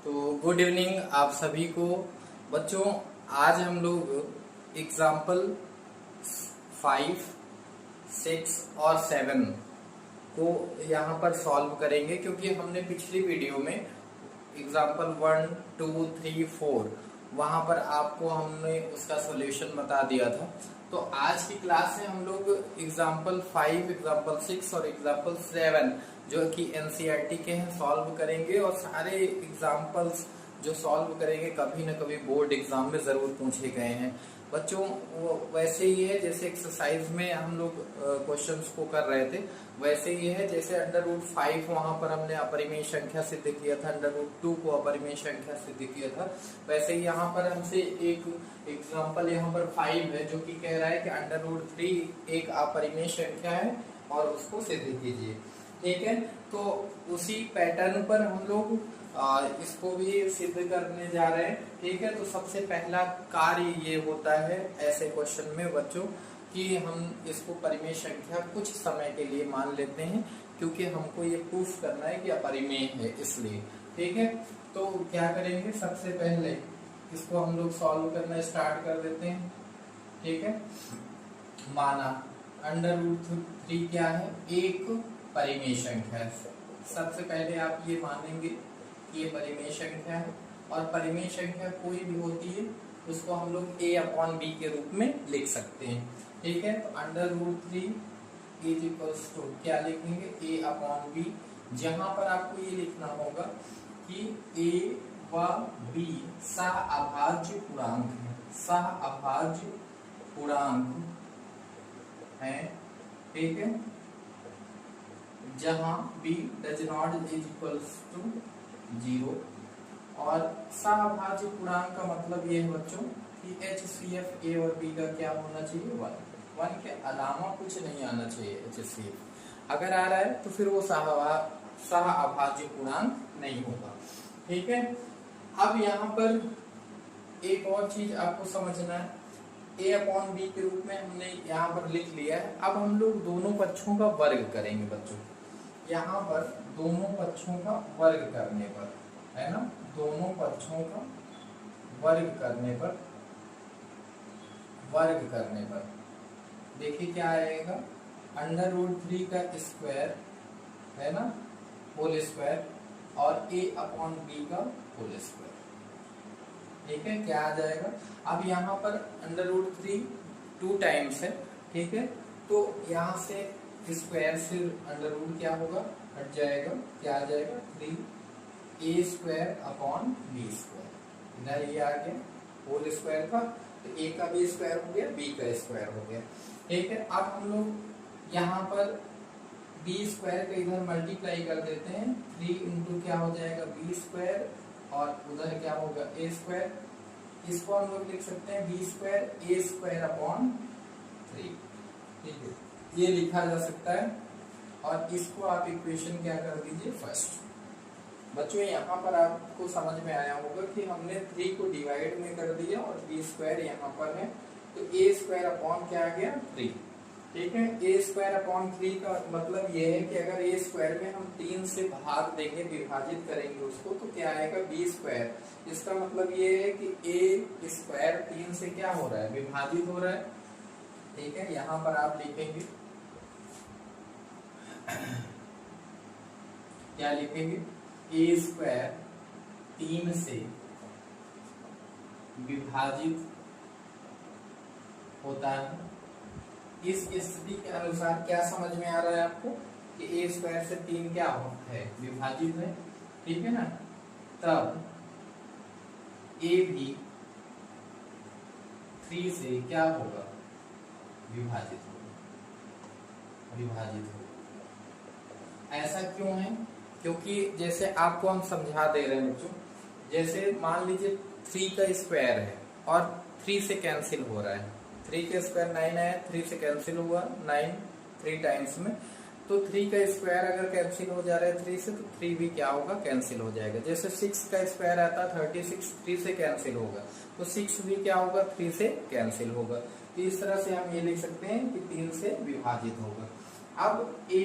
तो good evening आप सभी को। बच्चों, आज हम लोग एग्जाम्पल 5, 6 और 7 को यहाँ पर सॉल्व करेंगे, क्योंकि हमने पिछली वीडियो में एग्जाम्पल 1, 2, 3, 4 वहां पर आपको हमने उसका सॉल्यूशन बता दिया था। तो आज की क्लास में हम लोग एग्जाम्पल 5, एग्जाम्पल 6 और एग्जाम्पल 7 जो कि एनसीईआरटी के हैं सॉल्व करेंगे। और सारे एग्जाम्पल्स जो सॉल्व करेंगे कभी न कभी बोर्ड एग्जाम में जरूर पूछे गए हैं बच्चों। वो वैसे ही है जैसे एक्सरसाइज में हम लोग क्वेश्चंस को कर रहे थे, वैसे ही है जैसे √5 वहां पर हमने अपरिमेय संख्या सिद्ध किया था, √2 को अपरिमेय संख्या सिद्ध किया था। वैसे ही यहाँ पर हमसे एक एग्जाम्पल यहाँ पर 5 है जो कि कह रहा है कि √3 एक अपरिमेय संख्या है और उसको सिद्ध कीजिए। ठीक है, तो उसी पैटर्न पर हम लोग इसको भी सिद्ध करने जा रहे हैं। ठीक है, तो सबसे पहला कार्य ये होता है ऐसे क्वेश्चन में बच्चों कि हम इसको परिमेय संख्या कुछ समय के लिए मान लेते हैं, क्योंकि हमको ये प्रूफ करना है कि अपरिमेय है इसलिए। ठीक है, तो क्या करेंगे, सबसे पहले इसको हम लोग सॉल्व करना स्टार्ट कर देते हैं। ठीक है, माना √3 क्या है, एक परिमेय संख्या है। सबसे पहले आप ये मानेंगे कि ये परिमेय संख्या है, और परिमेय संख्या कोई भी होती है उसको हम लोग a/b के रूप में लिख सकते हैं। ठीक है, तो √3 इज इक्वल्स टू क्या लिखेंगे, a/b। जहां पर आपको ये लिखना होगा कि a व b सहअभाज्य पूर्णांक है, सहअभाज्य पूर्णांक है। ठीक है, जहां b does not is equals to 0। और सहअभाज्य पूर्णांक का मतलब ये है बच्चों कि HCF a और b का क्या होना चाहिए, 1 के अलावा कुछ नहीं आना चाहिए। HCF अगर आ रहा है तो फिर वो सहअभाज्य पूर्णांक नहीं होगा। ठीक है, अब यहाँ पर एक और चीज आपको समझना है, a/b के रूप में हमने यहाँ पर लिख लिया है। अब हम लोग दोनों पक्षों का वर्ग करेंगे बच्चों। यहाँ पर दोनों पक्षों का वर्ग करने पर, है ना, दोनों पक्षों का वर्ग करने पर देखिए क्या आएगा, √3 का स्क्वायर, है ना, होल स्क्वायर, और a/b का होल स्क्वायर। ठीक है, क्या आ जाएगा। अब यहाँ पर √3 2 टाइम्स है। ठीक है, तो यहाँ से स्क्वायर से √ क्या होगा, हट जाएगा, क्या आ जाएगा, 3a²/b²। इधर ये आ गया होल स्क्वायर का, तो a का भी स्क्वायर हो गया, b का स्क्वायर हो गया। ठीक है, अब हम लोग यहाँ पर b² का इधर मल्टीप्लाई कर देते हैं, 3 इंटू क्या हो जाएगा, b², और उधर क्या होगा, a²। इसको हम लोग लिख सकते हैं b² a²/3। ठीक है, ये लिखा जा सकता है। और इसको आप इक्वेशन क्या कर दीजिए, फर्स्ट। बच्चों यहाँ पर आपको समझ में आया होगा कि हमने 3 को डिवाइड में कर दिया और b² यहाँ पर है, तो a² क्या आ गया, 3। ठीक है, a²/3 का मतलब ये है कि अगर a² में हम 3 से भाग देंगे, विभाजित करेंगे उसको, तो क्या आएगा, b²। इसका मतलब ये है कि a² 3 से क्या हो रहा है, विभाजित हो रहा है। ठीक है, यहाँ पर आप लिखेंगे क्या लिखेंगे, a² 3 से विभाजित होता है। इस स्थिति के अनुसार क्या समझ में आ रहा है आपको कि a² से 3 क्या है, विभाजित है। ठीक है ना, तब a भी 3 से क्या होगा, विभाजित होगा। ऐसा क्यों है, क्योंकि जैसे आपको हम समझा दे रहे हैं बच्चों, जैसे मान लीजिए 3 का स्क्वायर है और 3 से कैंसिल हो रहा है, 3 का स्क्वायर 9 है, 3 से कैंसिल हुआ 9 3 टाइम्स में, तो 3 का स्क्वायर अगर कैंसिल हो जा रहा है 3 से, तो 3 भी क्या होगा, कैंसिल हो जाएगा। जैसे 6 का स्क्वायर आता है 36, 3 से कैंसिल होगा, तो 6 भी क्या होगा, 3 से कैंसिल होगा। तो इस तरह से हम ये लिख सकते हैं कि 3 से विभाजित होगा। अब a,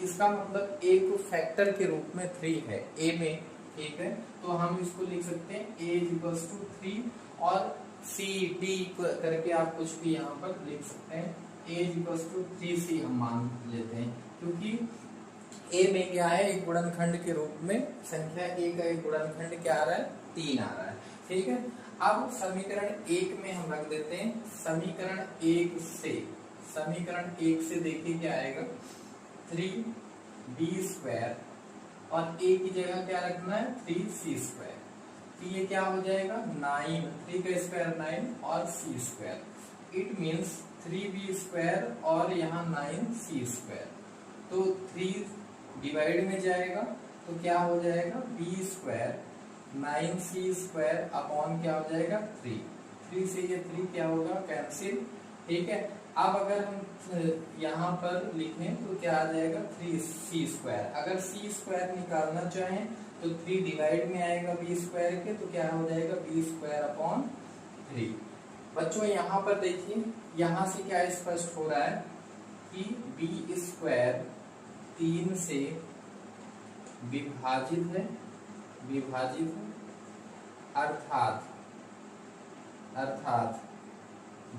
इसका मतलब a को फैक्टर के रूप में 3 है, a में ठीक है, तो हम इसको लिख सकते हैं a इक्वल्स टू 3 और c d करके आप कुछ भी यहाँ पर लिख सकते हैं। a इक्वल्स टू 3c हम मान लेते हैं, क्योंकि a में क्या है, एक गुणनखंड के रूप में संख्या a का एक गुणनखंड क्या आ रहा है, 3 आ रहा है। ठीक है, अब समीकरण 1 में हम रख देते हैं, समीकरण 1 से देखिए क्या आएगा, 3b² और a की जगह क्या रखना है, 3c²। तो ये क्या हो जाएगा, 9, 3 का स्क्वायर 9 और c², इट मीन्स 3b² और यहाँ 9c²। तो 3 डिवाइड में जाएगा तो क्या हो जाएगा, b² 9c² अपॉन क्या हो जाएगा, 3 से ये 3 क्या होगा, कैंसिल। ठीक है, अब अगर हम यहाँ पर लिखें तो क्या आ जाएगा, 3c²। अगर c² निकालना चाहें तो 3 डिवाइड में आएगा b² के, तो क्या हो जाएगा, b² अपॉन 3। बच्चों यहाँ पर देखिए, यहाँ से क्या स्पष्ट हो रहा है कि b² 3 से विभाजित है, अर्थात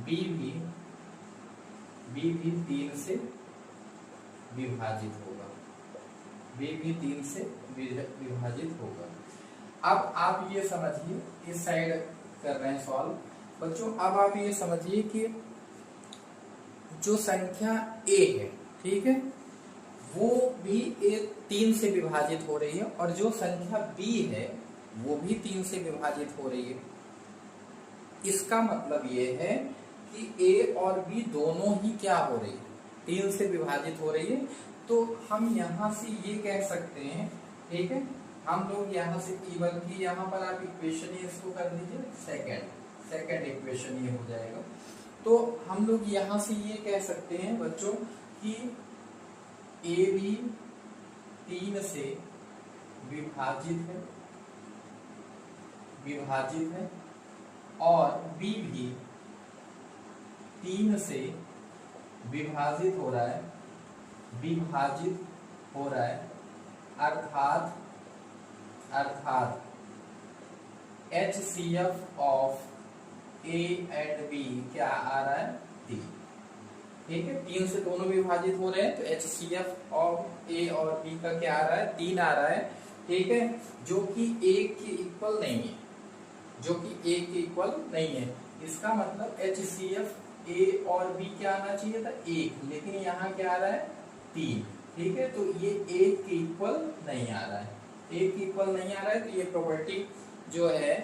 b भी 3 से विभाजित होगा, b भी 3 से विभाजित होगा। अब आप ये समझिए, इस साइड कर रहे हैं सॉल्व बच्चों। अब आप ये समझिए कि जो संख्या a है, ठीक है, वो भी 3 से विभाजित हो रही है, और जो संख्या b है वो भी 3 से विभाजित हो रही है। इसका मतलब ये है कि a और b दोनों ही क्या हो रही है, 3 से विभाजित हो रही है। तो हम यहाँ से ये कह सकते हैं, ठीक है, हम लोग यहाँ से इवन की यहाँ पर आप इक्वेशन इसको कर दीजिए, सेकंड इक्वेशन ये हो जाएगा। तो हम लोग यहाँ से ये कह सकते हैं बच्चों कि a भी 3 से विभाजित है और b भी 3 से विभाजित हो रहा है, अर्थात HCF of A and B क्या आ रहा है, 3। ठीक है, 3 से दोनों विभाजित हो रहे हैं, तो HCF ऑफ A और B का क्या आ रहा है, 3 आ रहा है। ठीक है, जो कि 1 के इक्वल नहीं है, इसका मतलब HCF A और B क्या आना चाहिए था, 1, लेकिन यहाँ क्या आ रहा है, 3। ठीक है, तो ये 1 के इक्वल नहीं आ रहा है, तो ये प्रॉपर्टी जो है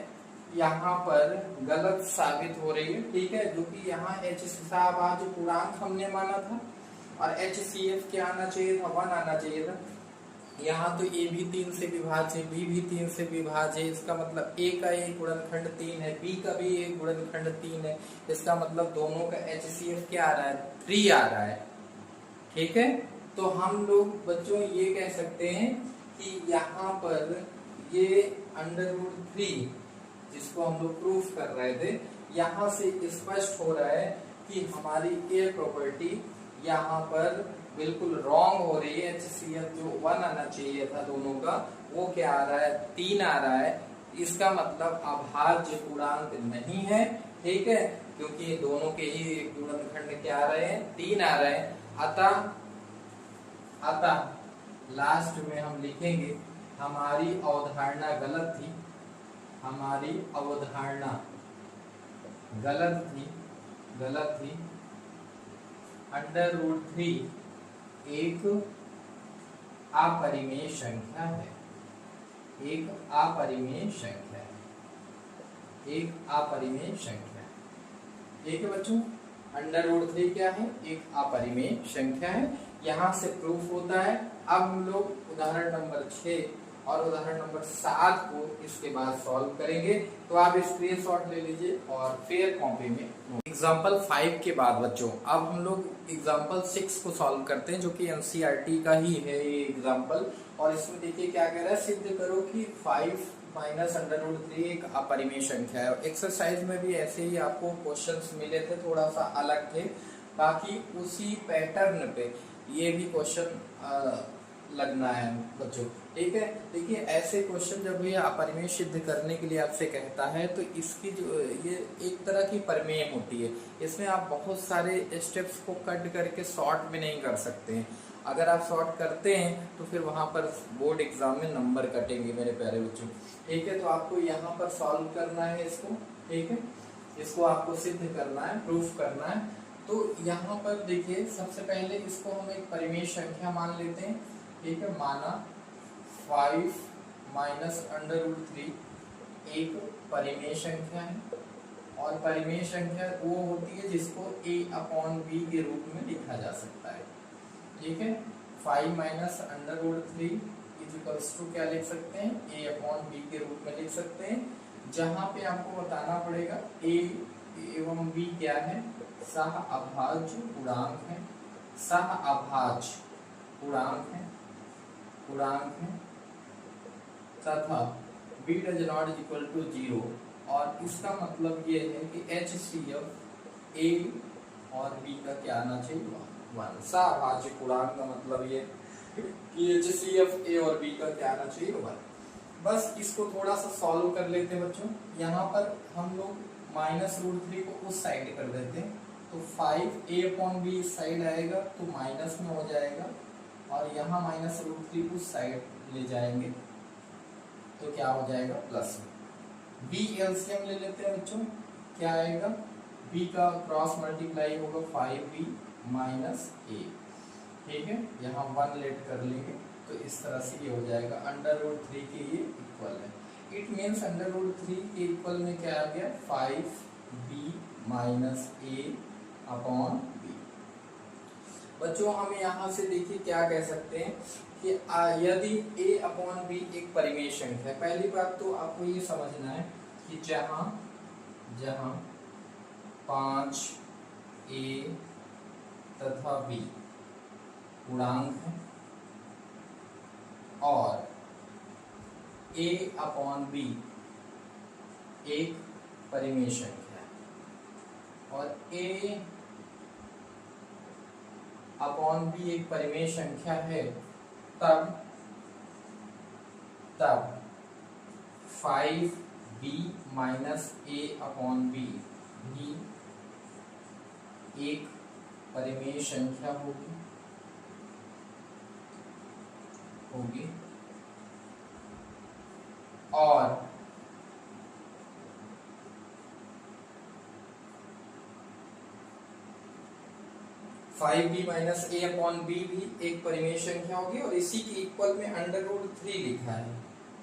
यहाँ पर गलत साबित हो रही है। ठीक है, जो कि यहाँ HCF जो पूर्णांक हमने माना था और HCF क्या आना चाहिए था, 1 आना चाहिए था। यहाँ तो A भी 3 से विभाज्य, B भी 3 से विभाज्य, इसका मतलब A का एक गुणनखंड 3 है, B का भी एक गुणनखंड 3 है, इसका मतलब दोनों का HCF क्या आ रहा है, 3 आ रहा है। ठीक है, तो हम लोग बच्चों ये कह सकते हैं कि यहाँ पर ये √3 जिसको हम लोग प्रूफ कर रहे थे, यहाँ से स्पष्ट हो रहा है कि हमारी ये प्रॉपर्टी यहाँ पर बिल्कुल रॉन्ग हो रही है। HCF जो 1 आना चाहिए था दोनों का, वो क्या आ रहा है, 3 आ रहा है। इसका मतलब अभाज्य पूर्णांक नहीं है। ठीक है, क्योंकि दोनों के ही गुणनखंड क्या आ रहे हैं, 3 आ रहे हैं। अतः लास्ट में हम लिखेंगे हमारी अवधारणा गलत थी, √3 एक अपरिमेय संख्या है, ठीक है बच्चों। √3 क्या है, एक अपरिमेय संख्या है, यहाँ से प्रूफ होता है। अब हम लोग उदाहरण नंबर 6 और उदाहरण नंबर 7 को इसके बाद सॉल्व करेंगे, तो आप स्क्रीनशॉट ले लीजिए और फिर कॉपी में। एग्जाम्पल 5 के बाद बच्चों अब हम लोग एग्जाम्पल 6 को सॉल्व करते हैं, जो कि NCERT का ही है ये एग्जाम्पल। और इसमें देखिए क्या कह रहा है, सिद्ध करो कि 5 माइनस √3 एक अपरिमेय संख्या है। एक्सरसाइज में भी ऐसे ही आपको क्वेश्चंस मिले थे, थोड़ा सा अलग थे, बाकी उसी पैटर्न पे ये भी क्वेश्चन लगना है बच्चों। ठीक है, देखिए ऐसे क्वेश्चन जब ये अपरिमेय सिद्ध करने के लिए आपसे कहता है तो इसकी जो ये एक तरह की प्रमेय होती है, इसमें आप बहुत सारे स्टेप्स को कट करके शॉर्ट में नहीं कर सकते हैं। अगर आप शॉर्ट करते हैं तो फिर वहां पर बोर्ड एग्जाम में नंबर कटेंगे मेरे प्यारे बच्चों। ठीक है, तो आपको यहाँ पर सॉल्व करना है इसको। ठीक है, इसको आपको सिद्ध करना है, प्रूफ करना है। तो यहाँ पर देखिए सबसे पहले इसको हम एक परिमेय संख्या मान लेते हैं। ठीक है, माना 5 माइनस अंडर रूट 3 एक परिमेय संख्या है, और परिमेय संख्या वो होती है जिसको a/b के रूप में लिखा जा सकता है। ठीक है, 5 minus under root 3 equals to क्या लिख सकते हैं, a/b के रूप में लिख सकते हैं, जहां पे आपको बताना पड़ेगा a एवं b क्या है, सह अभाज्य पूर्णांक है, सह अभाज्य पूर्णांक है तथा b does not equal to 0। और इसका मतलब ये है कि HCF a और b का क्या आना चाहिए, 1। सहअभाज्य पूर्णांक का मतलब ये कि HCF a और b का क्या आना चाहिए, 1। बस इसको थोड़ा सा सॉल्व कर लेते हैं बच्चों। यहाँ पर हम लोग -√3 को उस साइड कर देते हैं, तो 5a/b इस साइड आएगा तो माइनस में हो जाएगा, और यहाँ -√3 उस साइड ले जाएंगे तो क्या हो जाएगा, प्लस में। b एलसीएम ले लेते हैं बच्चों, क्या आएगा, b का क्रॉस मल्टीप्लाई होगा 5b माइनस a। ठीक है, यहाँ 1 लेट कर लेंगे तो इस तरह से ये हो जाएगा, अंडर√3 के ये इक्वल है। इट मीन्स अंडर√3 के इक्वल में क्या आ गया, 5b माइनस a/b। बच्चों हम यहाँ से देखिए क्या कह सकते हैं कि यदि a/b एक परिमेय संख्या है, पहली बात तो आपको ये समझना है कि जहाँ 5a तथा b पूर्णांक है और a/b एक परिमेय संख्या है, और a/b एक परिमेय संख्या है, तब 5b माइनस a/b भी एक परिमेय संख्या होगी और b माइनस a/b भी एक परिमेय संख्या होगी, और इसी के इक्वल में अंडर√3 लिखा है।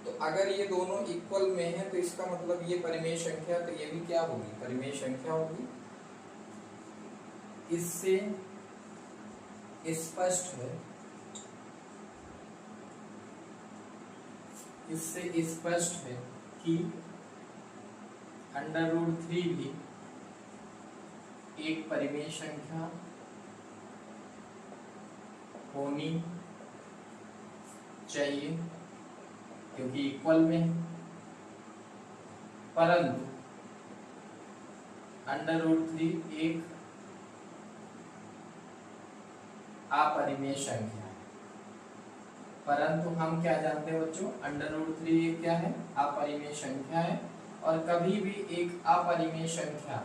तो अगर ये दोनों इक्वल में है तो इसका मतलब ये परिमेय संख्या, तो ये भी क्या होगी, परिमेय संख्या होगी। इससे स्पष्ट है कि अंडर√3 भी एक परिमेय संख्या होनी चाहिए क्योंकि इक्वल में है, परंतु अंडर√3 एक अपरिमेय संख्या है। परंतु हम क्या जानते हैं बच्चों, अंडर√3 क्या है, अपरिमेय संख्या है, और कभी भी एक अपरिमेय संख्या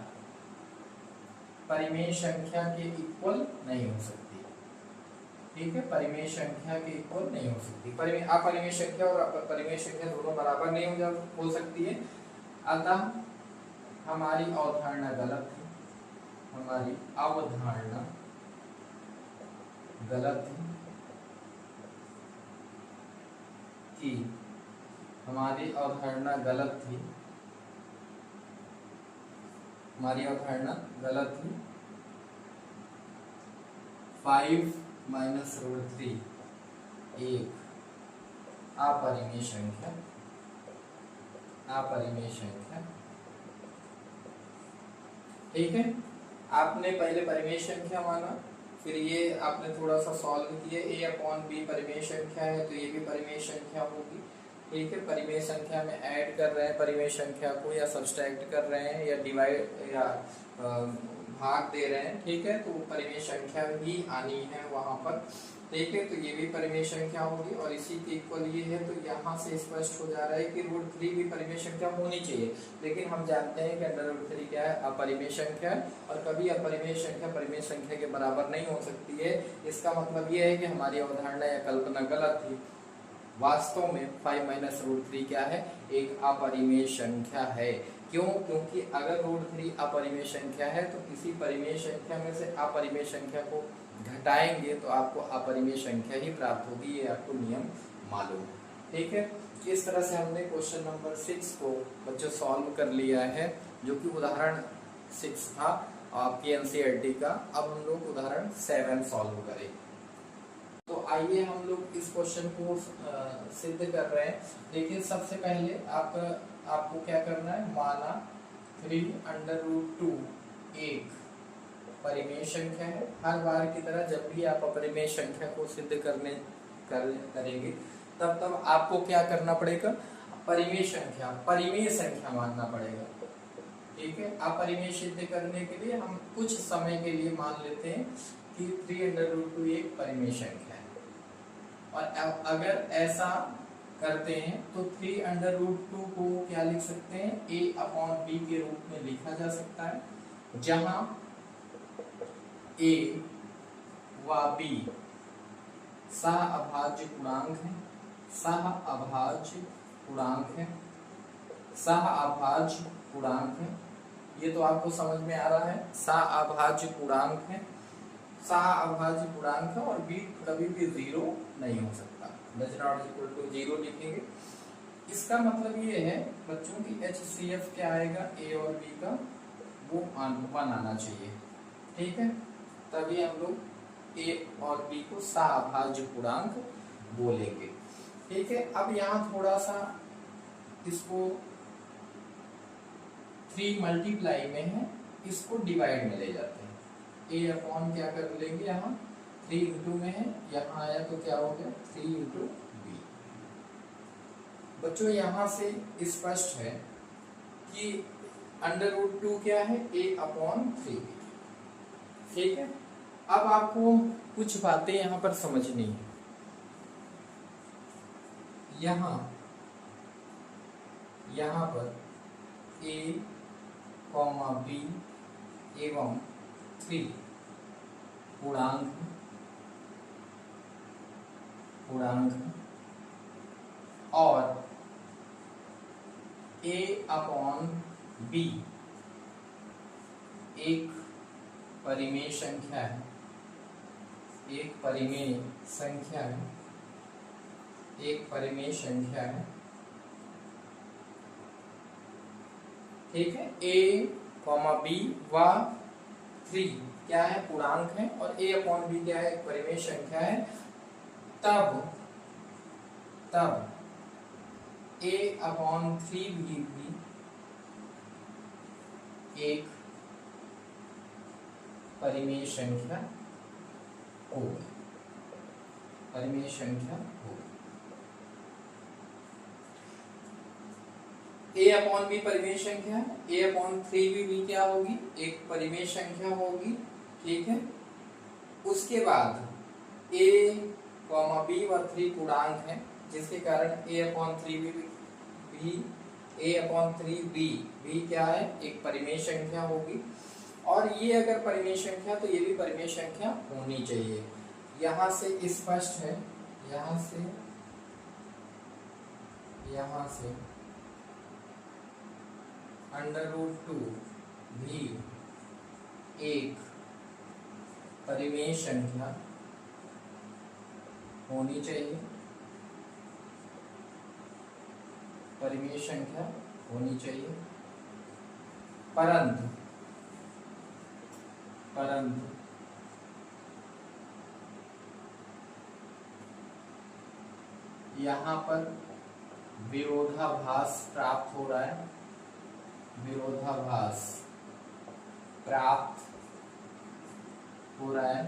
परिमेय संख्या के इक्वल नहीं हो सकती। ठीक है, परिमेय संख्या के इक्वल नहीं हो सकती। अपरिमेय संख्या और परिमेय संख्या दोनों बराबर नहीं हो सकती है। अतः हमारी अवधारणा गलत है, हमारी अवधारणा गलत है कि हमारी अवधारणा गलत थी, हमारी अवधारणा गलत थी। 5 माइनस √3 एक अपरिमेय संख्या ठीक है, आपने पहले परिमेय संख्या माना, फिर ये आपने थोड़ा सा सॉल्व किया, a/b परिमेय संख्या है तो ये भी परिमेय संख्या होगी। ठीक है, परिमेय संख्या में ऐड कर रहे हैं परिमेय संख्या को, या सब्सट्रैक्ट कर रहे हैं, या डिवाइड या भाग दे रहे हैं। ठीक है, तो परिमेय संख्या ही आनी है वहां पर। ठीक है, तो ये भी परिमेय संख्या होगी और इसी के इक्वल ये है, तो यहाँ से स्पष्ट हो जा रहा है कि √3 भी परिमेय संख्या होनी चाहिए। लेकिन हम जानते हैं कि √3 क्या है, अपरिमेय संख्या है, और कभी अपरिमेय संख्या परिमेय संख्या के बराबर नहीं हो सकती है। इसका मतलब ये है कि हमारी अवधारणा या कल्पना गलत थी। वास्तव में 5 - √3 क्या है, एक अपरिमेय संख्या है। क्यों? क्योंकि अगर √3 अपरिमेय संख्या है तो किसी परिमेय संख्या में से अपरिमेय संख्या को घटाएंगे तो आपको अपरिमेय संख्या ही प्राप्त होगी, ये आपको नियम मालूम है। ठीक है, इस तरह से हमने क्वेश्चन नंबर 6 को बच्चों सॉल्व कर लिया है, जो कि उदाहरण 6 था आपकी एनसीईआरटी का। अब हम लोग उदाहरण 7 सॉल्व करें। तो आइए हम लोग इस क्वेश्चन को सिद्ध कर रहे हैं। देखिए, सबसे पहले आपको क्या करना है, माना 3√2 एक परिमेय संख्या है। हर बार की तरह जब भी आप अपरिमेय संख्या को सिद्ध करेंगे तब आपको क्या करना पड़ेगा, परिमेय संख्या मानना पड़ेगा। ठीक है, अपरिमेय सिद्ध करने के लिए हम कुछ समय के लिए मान लेते हैं कि 3√2 एक परिमेय संख्या है। और अगर ऐसा करते हैं तो 3√2 को क्या लिख सकते हैं, a/b के रूप में लिखा जा सकता है, जहां a व b सहअभाज्य पूर्णांक है। सहअभाज्य पूर्णांक है, ये तो आपको समझ में आ रहा है। सहअभाज्य पूर्णांक है, सहअभाज्य पूर्णांक है, और b कभी भी 0 नहीं हो सकता। ≤ 0 लिखेंगे। इसका मतलब ये है बच्चों की HCF क्या आएगा, a और b का वो 1 आना चाहिए। ठीक है, तभी हम लोग a और b को सहअभाज्य पूर्णांक बोलेंगे। ठीक है, अब यहाँ थोड़ा सा इसको 3 मल्टीप्लाई में है, इसको डिवाइड में ले जाते हैं। a अपॉन क्या कर लेंगे, यहाँ 3 इंटू में है, यहाँ आया तो क्या हो गया 3 इंटू बी। बच्चों यहाँ से स्पष्ट है कि √2 क्या है, a/3। ठीक है, अब आपको कुछ बातें यहाँ पर समझनी है। यहाँ पर a, b एवं 3 पूर्णांक और a/b एक परिमेय संख्या है, एक परिमेय संख्या है। ठीक है, a, b व 3 क्या है, पूर्णांक है, और a/b क्या है, एक परिमेय संख्या है। तब a/3 भी एक परिमेय संख्या होगी। a/b परिमेय संख्या है, a/3 भी क्या होगी, एक परिमेय संख्या होगी। ठीक है, उसके बाद a, b व 3 पूर्णांक है, जिसके कारण a/3b भी क्या है, एक परिमेय संख्या होगी। और ये अगर परिमेय संख्या तो ये भी परिमेय संख्या होनी चाहिए। यहाँ से स्पष्ट है, यहाँ से √2 भी एक परिमेय संख्या होनी चाहिए, परंतु यहाँ पर विरोधाभास प्राप्त हो रहा है,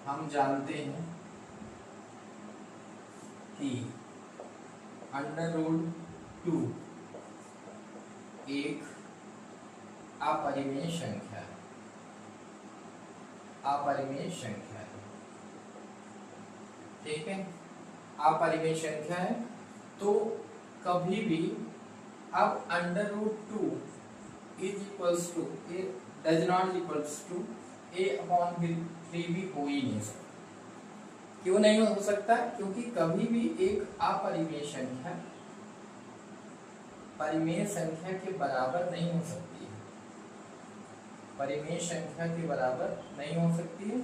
हम जानते हैं कि √2 एक अपरिमेय संख्या है। ठीक है, अपरिमेय संख्या है, तो कभी भी अब under root two is equals to A does not equals to A upon 3 भी हो ही नहीं सकता। क्यों नहीं हो सकता? क्योंकि कभी भी एक अपरिमेय संख्या परिमेय संख्या के बराबर नहीं हो सकती है, परिमेय संख्या के बराबर नहीं हो सकती है।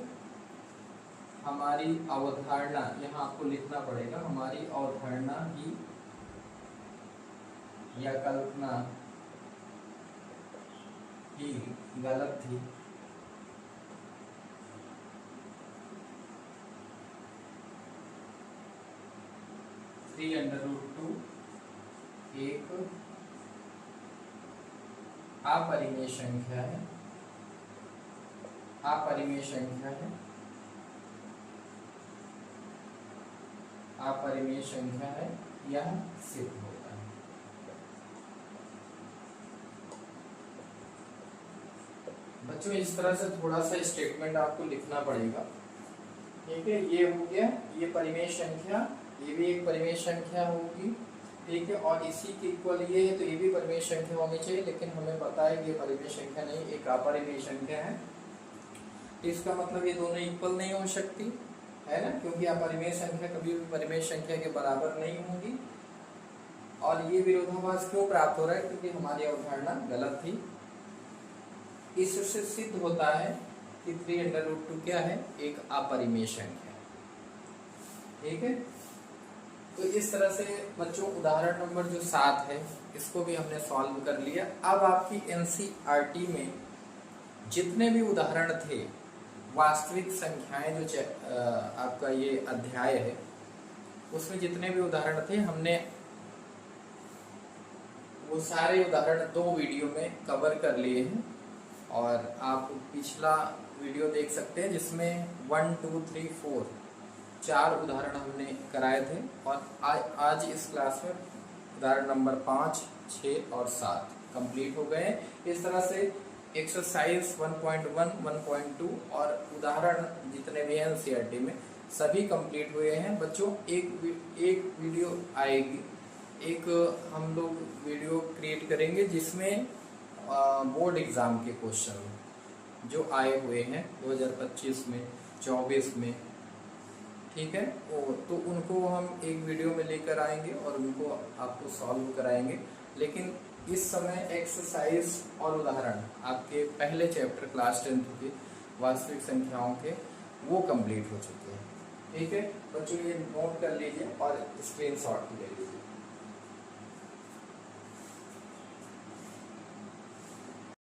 हमारी अवधारणा, यहाँ आपको लिखना पड़ेगा, हमारी अवधारणा ही या कल्पना ही गलत थी। थ्री अंडर रूट टू एक अपरिमेय संख्या है, अपरिमेय संख्या है, अपरिमेय संख्या है, यह सिद्ध होता है। बच्चों इस तरह से थोड़ा सा स्टेटमेंट आपको लिखना पड़ेगा, ठीक है। ये हो गया, ये परिमेय संख्या, ये भी एक परिमेय संख्या होगी, ठीक है, और इसी के इक्वल ये है, तो ये भी परिमेय संख्या होनी चाहिए, लेकिन हमें पता है कि ये परिमेय संख्या नहीं, एक अपरिमेय संख्या है। इसका मतलब ये दोनों इक्वल नहीं हो सकती है ना, क्योंकि अपरिमेय संख्या कभी भी परिमेय संख्या के बराबर नहीं होगी। और ये विरोधाभास क्यों प्राप्त हो रहा है? क्योंकि हमारी अवधारणा गलत थी। इससे सिद्ध होता है कि 3 अंडर रूट 2 क्या है? एक अपरिमेय संख्या, ठीक है। तो इस तरह से बच्चों उदाहरण नंबर जो 7 है इसको भी हमने सॉल्व कर लिया। अब आपकी एनसीईआरटी में जितने भी उदाहरण थे, वास्तविक संख्याएं, जो आपका ये अध्याय है उसमें जितने भी उदाहरण थे, हमने वो सारे उदाहरण 2 वीडियो में कवर कर लिए हैं। और आप पिछला वीडियो देख सकते हैं जिसमें 1 2 3 4 4 उदाहरण हमने कराए थे, और आज इस क्लास में उदाहरण नंबर 5 6 और 7 कंप्लीट हो गए हैं। इस तरह से एक्सरसाइज 1.1 1.2 और उदाहरण जितने भी हैं एनसीईआरटी में सभी कंप्लीट हुए हैं। बच्चों एक वीडियो आएगी, एक हम लोग वीडियो क्रिएट करेंगे जिसमें बोर्ड एग्जाम के क्वेश्चन जो आए हुए हैं 2025 में 24 में, ठीक है, तो उनको हम एक वीडियो में लेकर आएंगे और उनको आपको सॉल्व कराएंगे। लेकिन इस समय एक्सरसाइज और उदाहरण आपके पहले चैप्टर क्लास 10th के वास्तविक संख्याओं के वो कंप्लीट हो चुके हैं, ठीक है। बच्चों ये नोट कर लीजिए और स्क्रीनशॉट ले लीजिए।